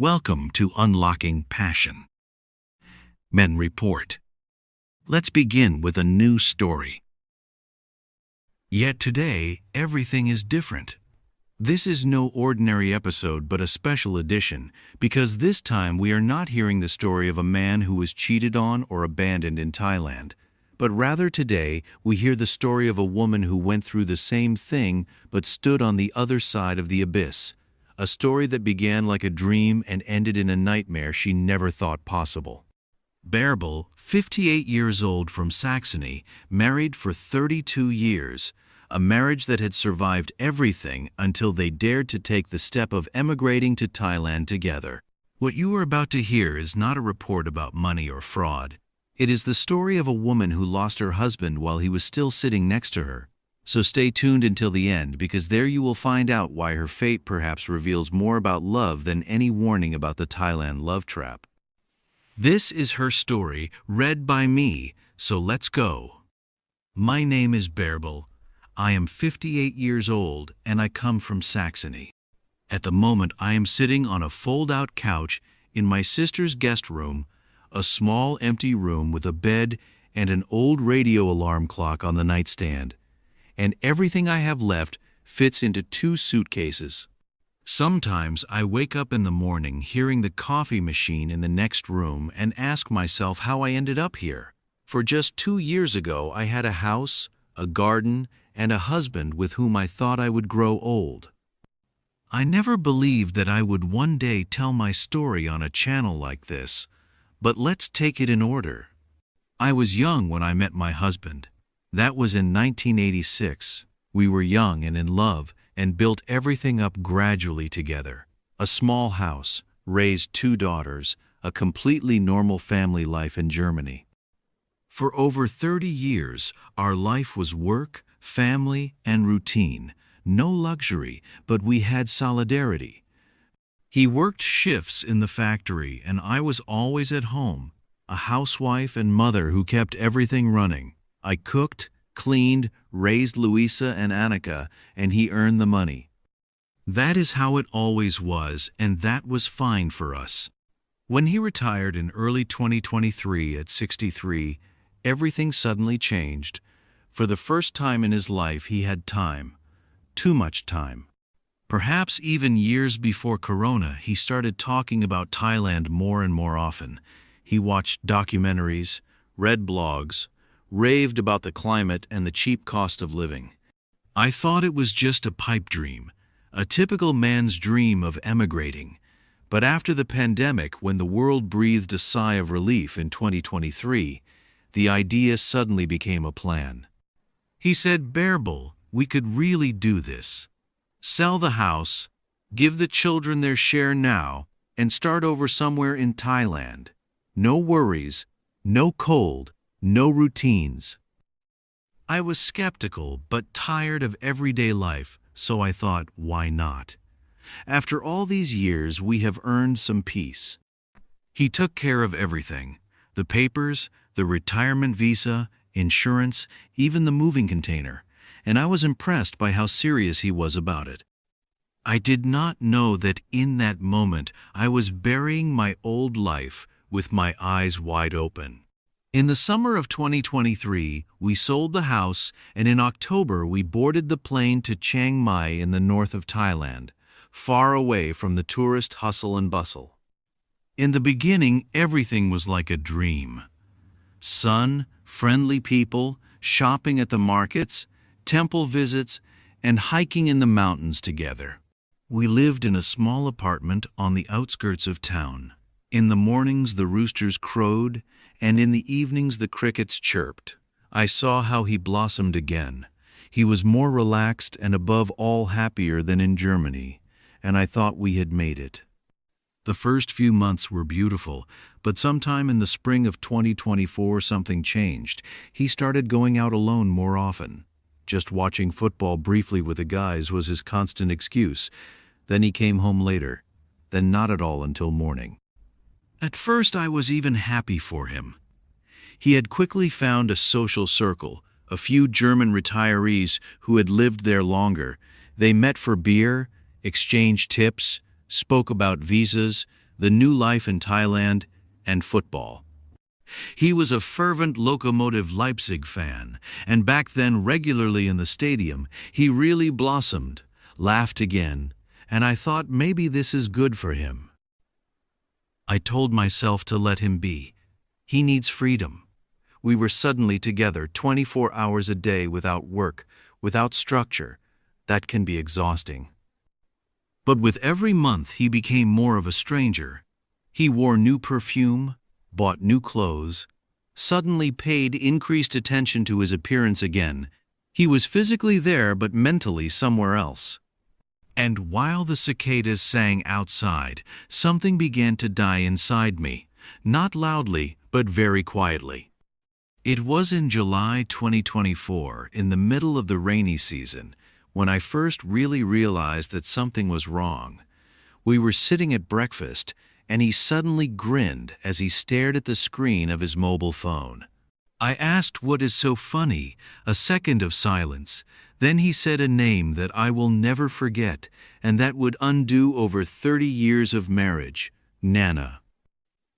Welcome to Unlocking Passion. Men Report. Let's begin with a new story. Yet today, everything is different. This is no ordinary episode but a special edition, because this time we are not hearing the story of a man who was cheated on or abandoned in Thailand, but rather today we hear the story of a woman who went through the same thing but stood on the other side of the abyss. A story that began like a dream and ended in a nightmare she never thought possible. Bärbel, 58 years old from Saxony, married for 32 years, a marriage that had survived everything until they dared to take the step of emigrating to Thailand together. What you are about to hear is not a report about money or fraud. It is the story of a woman who lost her husband while he was still sitting next to her. So stay tuned until the end, because there you will find out why her fate perhaps reveals more about love than any warning about the Thailand love trap. This is her story, read by me, so let's go. My name is Bärbel. I am 58 years old and I come from Saxony. At the moment I am sitting on a fold-out couch in my sister's guest room, a small empty room with a bed and an old radio alarm clock on the nightstand. And everything I have left fits into 2 suitcases. Sometimes I wake up in the morning hearing the coffee machine in the next room and ask myself how I ended up here. For just 2 years ago I had a house, a garden, and a husband with whom I thought I would grow old. I never believed that I would one day tell my story on a channel like this, but let's take it in order. I was young when I met my husband. That was in 1986. We were young and in love and built everything up gradually together. A small house, raised 2 daughters, a completely normal family life in Germany. For over 30 years, our life was work, family, and routine. No luxury, but we had solidarity. He worked shifts in the factory and I was always at home, a housewife and mother who kept everything running. I cooked, cleaned, raised Louisa and Annika, and he earned the money. That is how it always was, and that was fine for us. When he retired in early 2023 at 63, everything suddenly changed. For the first time in his life he had time. Too much time. Perhaps even years before Corona, he started talking about Thailand more and more often. He watched documentaries, read blogs, raved about the climate and the cheap cost of living. I thought it was just a pipe dream, a typical man's dream of emigrating. But after the pandemic, when the world breathed a sigh of relief in 2023, the idea suddenly became a plan. He said, "Bärbel, we could really do this. Sell the house, give the children their share now, and start over somewhere in Thailand. No worries, no cold, no routines." I was skeptical but tired of everyday life, so I thought, why not? After all these years, we have earned some peace. He took care of everything: the papers, the retirement visa, insurance, even the moving container, and I was impressed by how serious he was about it. I did not know that in that moment I was burying my old life with my eyes wide open. In the summer of 2023, we sold the house, and in October we boarded the plane to Chiang Mai in the north of Thailand, far away from the tourist hustle and bustle. In the beginning, everything was like a dream. Sun, friendly people, shopping at the markets, temple visits, and hiking in the mountains together. We lived in a small apartment on the outskirts of town. In the mornings the roosters crowed, and in the evenings the crickets chirped. I saw how he blossomed again. He was more relaxed and above all happier than in Germany, and I thought we had made it. The first few months were beautiful, but sometime in the spring of 2024 something changed. He started going out alone more often. Just watching football briefly with the guys was his constant excuse. Then he came home later, then not at all until morning. At first I was even happy for him. He had quickly found a social circle, a few German retirees who had lived there longer. They met for beer, exchanged tips, spoke about visas, the new life in Thailand, and football. He was a fervent Lokomotiv Leipzig fan, and back then regularly in the stadium, he really blossomed, laughed again, and I thought maybe this is good for him. I told myself to let him be. He needs freedom. We were suddenly together 24 hours a day without work, without structure. That can be exhausting. But with every month he became more of a stranger. He wore new perfume, bought new clothes, suddenly paid increased attention to his appearance again. He was physically there but mentally somewhere else. And while the cicadas sang outside, something began to die inside me, not loudly but very quietly. It was in July 2024, in the middle of the rainy season, when I first really realized that something was wrong. We were sitting at breakfast, and he suddenly grinned as he stared at the screen of his mobile phone. I asked what is so funny, a second of silence. Then he said a name that I will never forget, and that would undo over 30 years of marriage, Nana.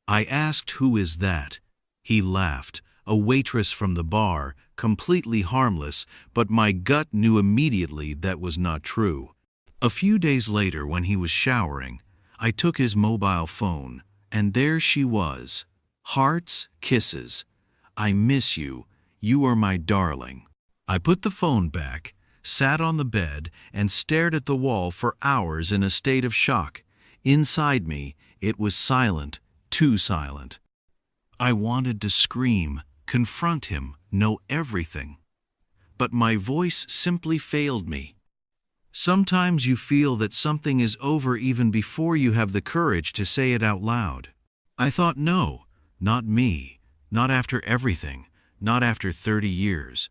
I asked, "Who is that?" He laughed, a waitress from the bar, completely harmless, but my gut knew immediately that was not true. A few days later, when he was showering, I took his mobile phone, and there she was. Hearts, kisses. "I miss you. You are my darling." I put the phone back, sat on the bed, and stared at the wall for hours in a state of shock. Inside me, it was silent, too silent. I wanted to scream, confront him, know everything. But my voice simply failed me. Sometimes you feel that something is over even before you have the courage to say it out loud. I thought, no, not me, not after everything, not after 30 years.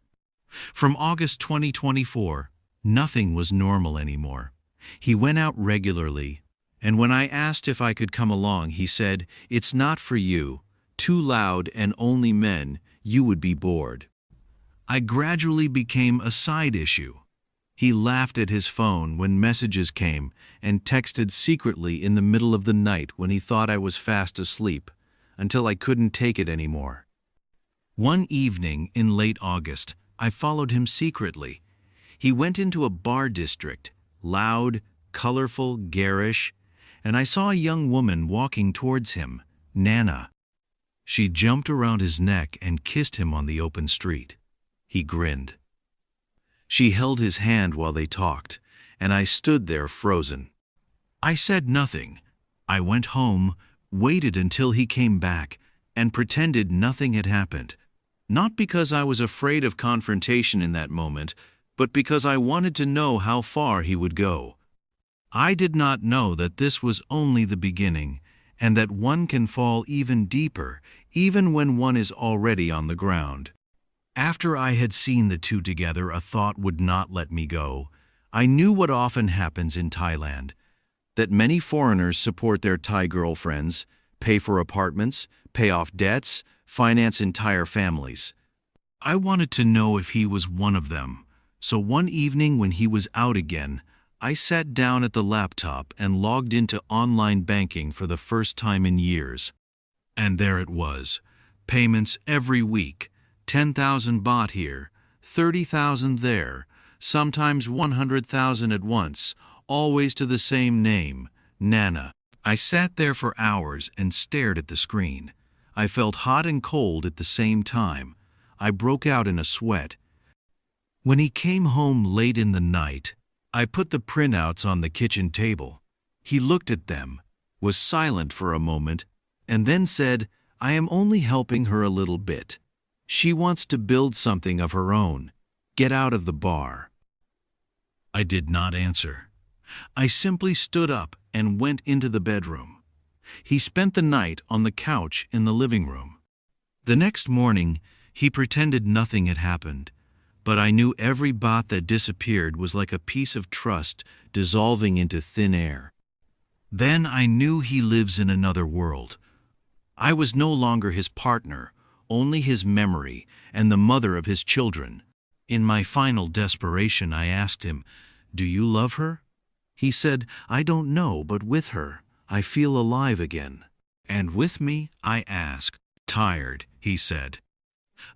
From August 2024, nothing was normal anymore. He went out regularly, and when I asked if I could come along, he said, "It's not for you, too loud and only men, you would be bored." I gradually became a side issue. He laughed at his phone when messages came and texted secretly in the middle of the night when he thought I was fast asleep, until I couldn't take it anymore. One evening in late August, I followed him secretly. He went into a bar district, loud, colorful, garish, and I saw a young woman walking towards him, Nana. She jumped around his neck and kissed him on the open street. He grinned. She held his hand while they talked, and I stood there frozen. I said nothing. I went home, waited until he came back, and pretended nothing had happened. Not because I was afraid of confrontation in that moment, but because I wanted to know how far he would go. I did not know that this was only the beginning, and that one can fall even deeper, even when one is already on the ground. After I had seen the two together, a thought would not let me go. I knew what often happens in Thailand, that many foreigners support their Thai girlfriends, pay for apartments, pay off debts, finance entire families. I wanted to know if he was one of them, so one evening when he was out again, I sat down at the laptop and logged into online banking for the first time in years. And there it was, payments every week, 10,000 baht here, 30,000 there, sometimes 100,000 at once, always to the same name, Nana. I sat there for hours and stared at the screen. I felt hot and cold at the same time. I broke out in a sweat. When he came home late in the night, I put the printouts on the kitchen table. He looked at them, was silent for a moment, and then said, "I am only helping her a little bit. She wants to build something of her own. Get out of the bar." I did not answer. I simply stood up and went into the bedroom. He spent the night on the couch in the living room. The next morning, he pretended nothing had happened, but I knew every baht that disappeared was like a piece of trust dissolving into thin air. Then I knew he lives in another world. I was no longer his partner, only his memory and the mother of his children. In my final desperation, I asked him, "Do you love her?" He said, "I don't know, but with her, I feel alive again. And with me, I asked. Tired, he said.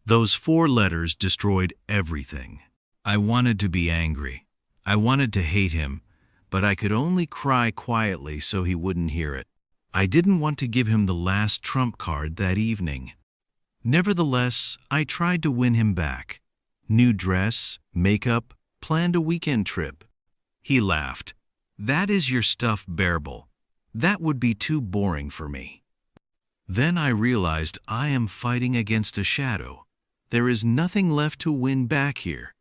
Those 4 letters destroyed everything. I wanted to be angry. I wanted to hate him, but I could only cry quietly so he wouldn't hear it. I didn't want to give him the last trump card that evening. Nevertheless, I tried to win him back. New dress, makeup, planned a weekend trip. He laughed. That is your stuff, Bärbel. That would be too boring for me. Then I realized I am fighting against a shadow. There is nothing left to win back here.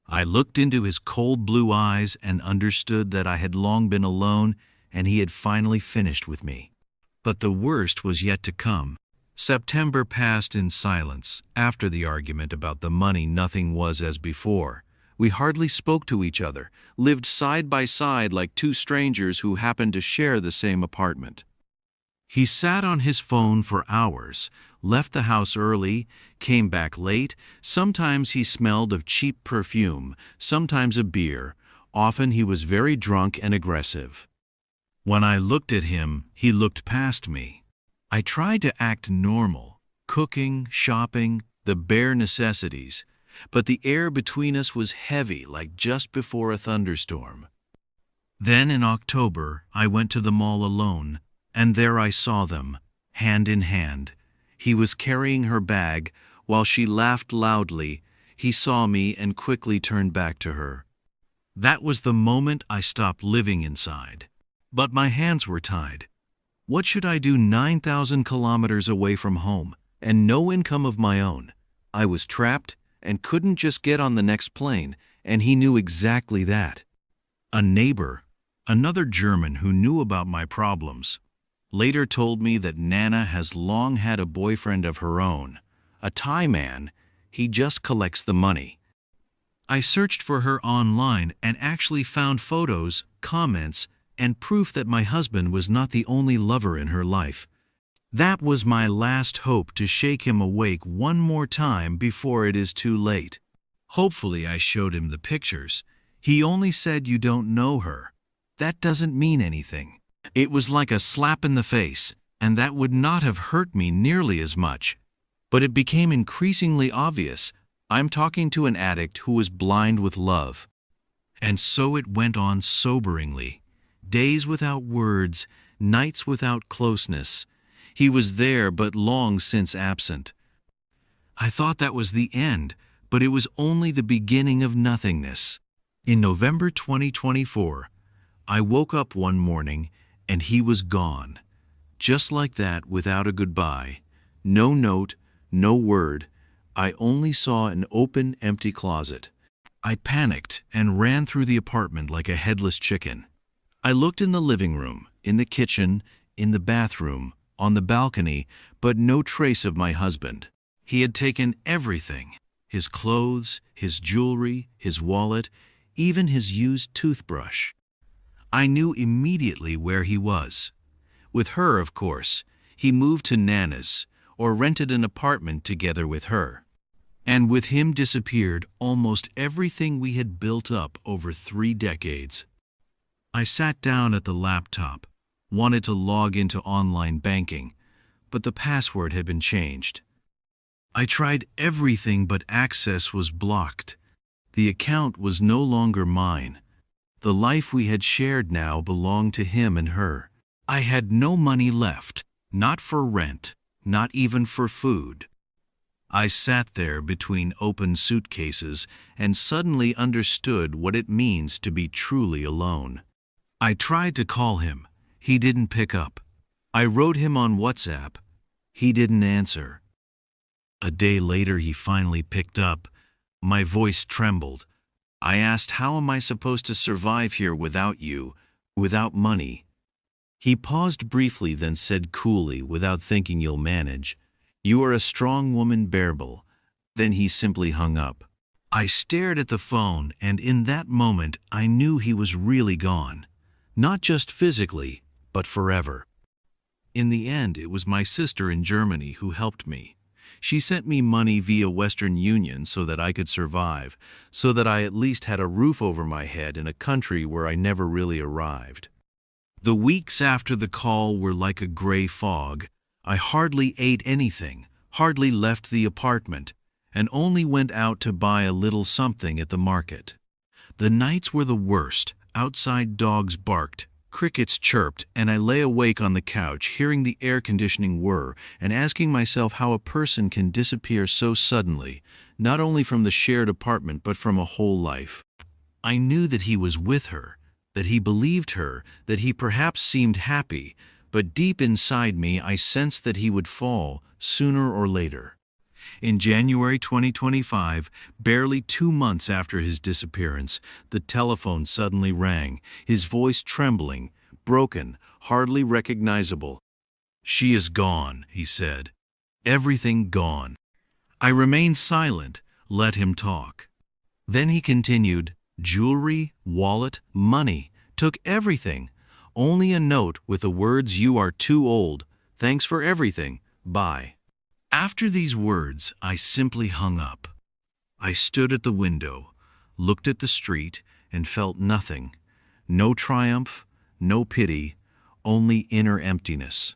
I looked into his cold blue eyes and understood that I had long been alone and he had finally finished with me. But the worst was yet to come. September passed in silence. After the argument about the money, nothing was as before. We hardly spoke to each other, lived side by side like 2 strangers who happened to share the same apartment. He sat on his phone for hours, left the house early, came back late. Sometimes he smelled of cheap perfume, sometimes of beer. Often he was very drunk and aggressive. When I looked at him, he looked past me. I tried to act normal, cooking, shopping, the bare necessities, but the air between us was heavy like just before a thunderstorm. Then in October, I went to the mall alone, and there I saw them, hand in hand. He was carrying her bag, while she laughed loudly. He saw me and quickly turned back to her. That was the moment I stopped living inside. But my hands were tied. What should I do 9,000 kilometers away from home, and no income of my own? I was trapped and couldn't just get on the next plane, and he knew exactly that. A neighbor, another German who knew about my problems, later told me that Nana has long had a boyfriend of her own, a Thai man. He just collects the money. I searched for her online and actually found photos, comments, and proof that my husband was not the only lover in her life. That was my last hope to shake him awake one more time before it is too late. Hopefully I showed him the pictures. He only said you don't know her. That doesn't mean anything. It was like a slap in the face, and that would not have hurt me nearly as much. But it became increasingly obvious. I'm talking to an addict who was blind with love. And so it went on soberingly. Days without words, nights without closeness. He was there but long since absent. I thought that was the end, but it was only the beginning of nothingness. In November 2024, I woke up one morning and he was gone. Just like that, without a goodbye. No note, no word. I only saw an open, empty closet. I panicked and ran through the apartment like a headless chicken. I looked in the living room, in the kitchen, in the bathroom, on the balcony, but no trace of my husband. He had taken everything: his clothes, his jewelry, his wallet, even his used toothbrush. I knew immediately where he was. With her, of course. He moved to Nana's, or rented an apartment together with her. And with him disappeared almost everything we had built up over 3 decades. I sat down at the laptop, wanted to log into online banking, but the password had been changed. I tried everything, but access was blocked. The account was no longer mine. The life we had shared now belonged to him and her. I had no money left, not for rent, not even for food. I sat there between open suitcases and suddenly understood what it means to be truly alone. I tried to call him. He didn't pick up. I wrote him on WhatsApp. He didn't answer. A day later he finally picked up. My voice trembled. I asked, "How am I supposed to survive here without you, without money?" He paused briefly, then said coolly, "Without thinking you'll manage. You are a strong woman, Bärbel." Then he simply hung up. I stared at the phone, and in that moment I knew he was really gone. Not just physically, but forever. In the end, it was my sister in Germany who helped me. She sent me money via Western Union so that I could survive, so that I at least had a roof over my head in a country where I never really arrived. The weeks after the call were like a gray fog. I hardly ate anything, hardly left the apartment, and only went out to buy a little something at the market. The nights were the worst. Outside dogs barked, crickets chirped, and I lay awake on the couch hearing the air conditioning whir and asking myself how a person can disappear so suddenly, not only from the shared apartment but from a whole life. I knew that he was with her, that he believed her, that he perhaps seemed happy, but deep inside me I sensed that he would fall, sooner or later. In January 2025, barely 2 months after his disappearance, the telephone suddenly rang, his voice trembling, broken, hardly recognizable. "She is gone," he said. "Everything gone." I remained silent, let him talk. Then he continued, "Jewelry, wallet, money, took everything. Only a note with the words, 'You are too old. Thanks for everything. Bye.'" After these words, I simply hung up. I stood at the window, looked at the street, and felt nothing. No triumph, no pity, only inner emptiness.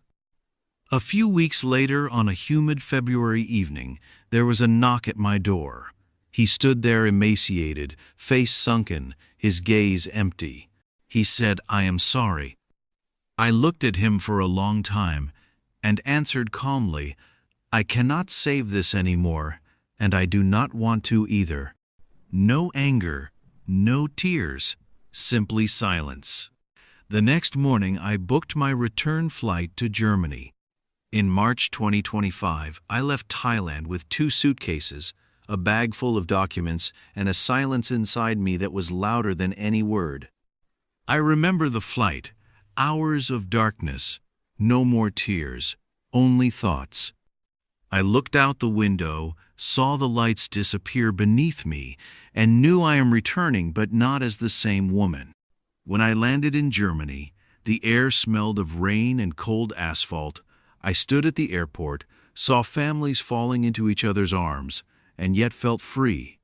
A few weeks later, on a humid February evening, there was a knock at my door. He stood there emaciated, face sunken, his gaze empty. He said, "I am sorry." I looked at him for a long time and answered calmly, "I cannot save this anymore, and I do not want to either." No anger, no tears, simply silence. The next morning I booked my return flight to Germany. In March 2025, I left Thailand with 2 suitcases, a bag full of documents, and a silence inside me that was louder than any word. I remember the flight, hours of darkness, no more tears, only thoughts. I looked out the window, saw the lights disappear beneath me, and knew I am returning, but not as the same woman. When I landed in Germany, the air smelled of rain and cold asphalt. I stood at the airport, saw families falling into each other's arms, and yet felt free.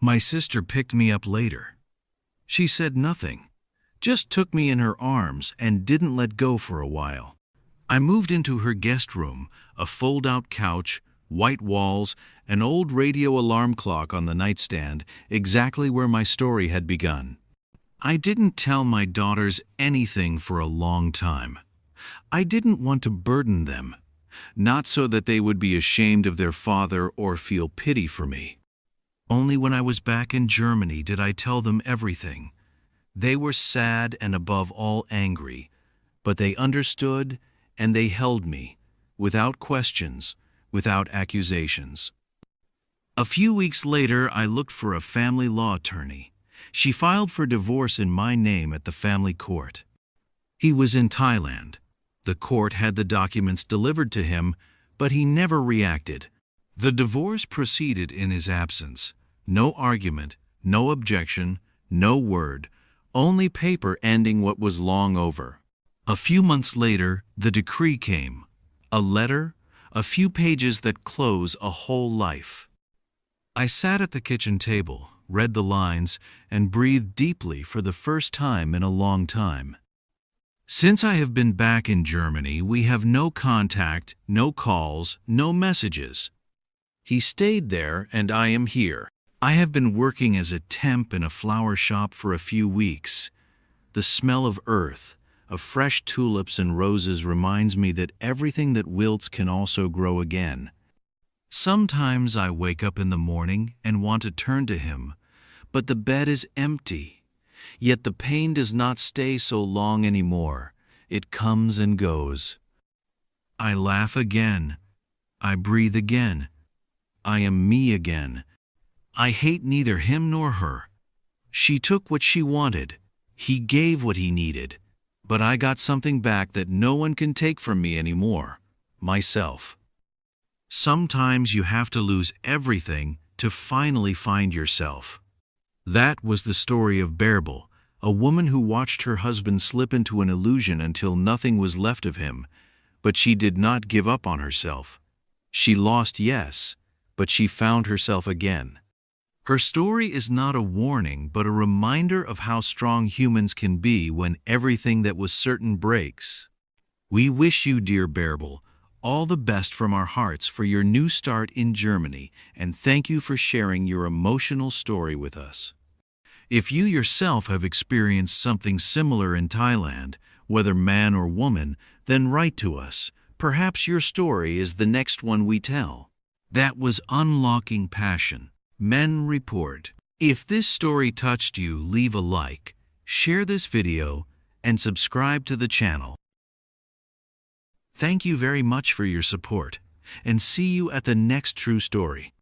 My sister picked me up later. She said nothing, just took me in her arms and didn't let go for a while. I moved into her guest room, a fold-out couch, white walls, an old radio alarm clock on the nightstand, exactly where my story had begun. I didn't tell my daughters anything for a long time. I didn't want to burden them, not so that they would be ashamed of their father or feel pity for me. Only when I was back in Germany did I tell them everything. They were sad and above all angry, but they understood and they held me, without questions, without accusations. A few weeks later, I looked for a family law attorney. She filed for divorce in my name at the family court. He was in Thailand. The court had the documents delivered to him, but he never reacted. The divorce proceeded in his absence. No argument, no objection, no word, only paper ending what was long over. A few months later, the decree came. A letter, a few pages that close a whole life. I sat at the kitchen table, read the lines, and breathed deeply for the first time in a long time. Since I have been back in Germany, we have no contact, no calls, no messages. He stayed there and I am here. I have been working as a temp in a flower shop for a few weeks. The smell of earth, of fresh tulips and roses reminds me that everything that wilts can also grow again. Sometimes I wake up in the morning and want to turn to him, but the bed is empty. Yet the pain does not stay so long anymore. It comes and goes. I laugh again. I breathe again. I am me again. I hate neither him nor her. She took what she wanted. He gave what he needed. But I got something back that no one can take from me anymore. Myself. Sometimes you have to lose everything to finally find yourself. That was the story of Bärbel, a woman who watched her husband slip into an illusion until nothing was left of him, but she did not give up on herself. She lost, yes, but she found herself again. Her story is not a warning, but a reminder of how strong humans can be when everything that was certain breaks. We wish you, dear Bärbel, all the best from our hearts for your new start in Germany, and thank you for sharing your emotional story with us. If you yourself have experienced something similar in Thailand, whether man or woman, then write to us. Perhaps your story is the next one we tell. That was Unlocking Passion. Men report. If this story touched you, leave a like, share this video, and subscribe to the channel. Thank you very much for your support, and see you at the next true story.